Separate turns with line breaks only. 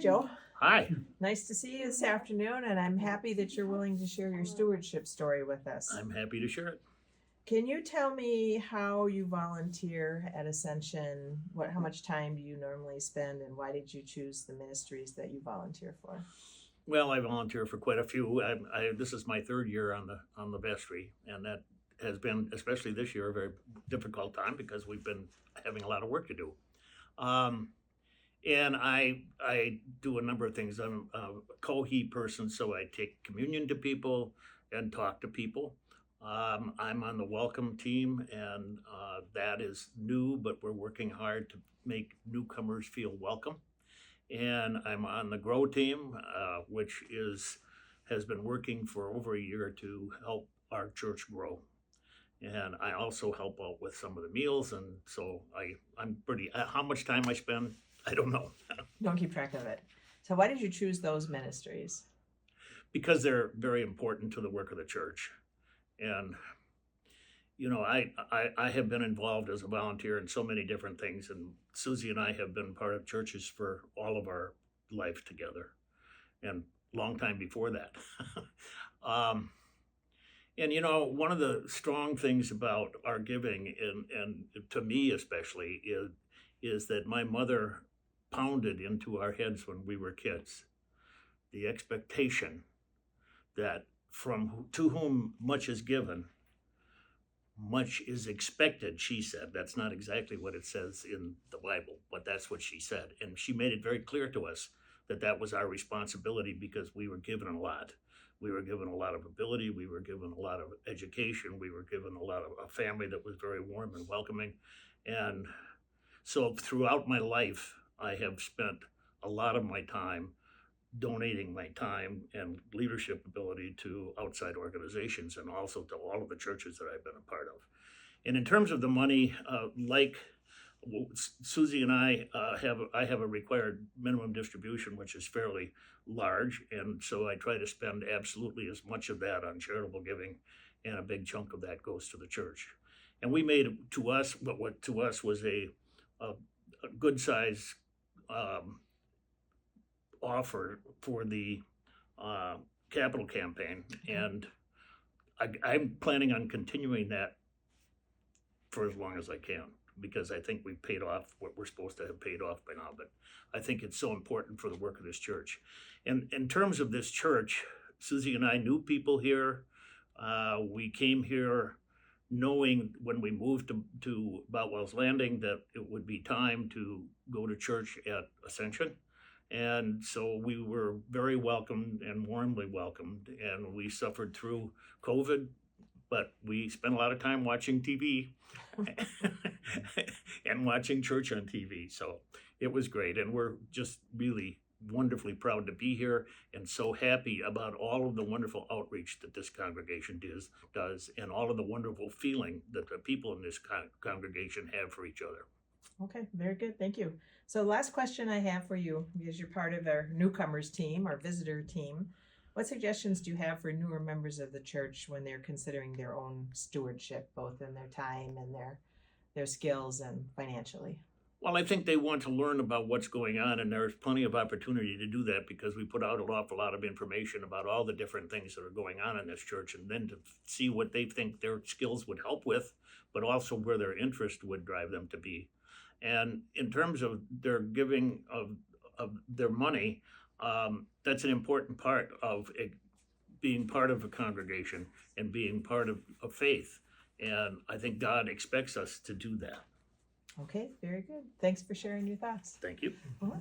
Joe.
Hi.
Nice to see you this afternoon, and I'm happy that you're willing to share your stewardship story with us.
I'm happy to share it.
Can you tell me how you volunteer at Ascension? How much time do you normally spend, and why did you choose the ministries that you volunteer for?
Well, I volunteer for quite a few. This is my third year on the vestry, and that has been, especially this year, a very difficult time because we've been having a lot of work to do. Um, and I do a number of things. I'm a co-heat person, so I take communion to people and talk to people. I'm on the welcome team, and that is new, but we're working hard to make newcomers feel welcome. And I'm on the grow team, which has been working for over a year to help our church grow. And I also help out with some of the meals, and so I'm pretty. How much time I spend, I don't know,
Don't keep track of it. So why did you choose those ministries?
because they're very important to the work of the church. And I have been involved as a volunteer in so many different things, and Susie and I have been part of churches for all of our life together, and long time before that. um, and one of the strong things about our giving, and to me especially, is that my mother pounded into our heads when we were kids the expectation that to whom much is given, much is expected, she said. That's not exactly what it says in the Bible, but that's what she said. And she made it very clear to us that that was our responsibility because we were given a lot. We were given a lot of ability. We were given a lot of education. We were given a lot of a family that was very warm and welcoming. And so throughout my life, I have spent a lot of my time donating my time and leadership ability to outside organizations and also to all of the churches that I've been a part of. And in terms of the money, like Susie and I have a required minimum distribution, which is fairly large. And so I try to spend absolutely as much of that on charitable giving, and a big chunk of that goes to the church. And we made to us what to us was a good size offer for the capital campaign, and I'm planning on continuing that for as long as I can, because I think we've paid off what we're supposed to have paid off by now. But I think it's so important for the work of this church. And in terms of this church, Susie and I knew people here. We came here knowing when we moved to Boutwell's Landing that it would be time to go to church at Ascension. And so we were very welcomed and warmly welcomed, and we suffered through COVID, but we spent a lot of time watching TV and watching church on TV. So it was great, and we're just really wonderfully proud to be here and so happy about all of the wonderful outreach that this congregation does and all of the wonderful feeling that the people in this congregation have for each other.
Okay, very good. Thank you. So last question I have for you, because you're part of our newcomers team, our visitor team. What suggestions do you have for newer members of the church when they're considering their own stewardship, both in their time and their skills and financially?
Well, I think they want to learn about what's going on, and there's plenty of opportunity to do that because we put out an awful lot of information about all the different things that are going on in this church, and then to see what they think their skills would help with, but also where their interest would drive them to be. And in terms of their giving of their money, that's an important part of being part of a congregation and being part of faith. And I think God expects us to do that.
Okay, very good. Thanks for sharing your thoughts.
Thank you.
Uh-huh.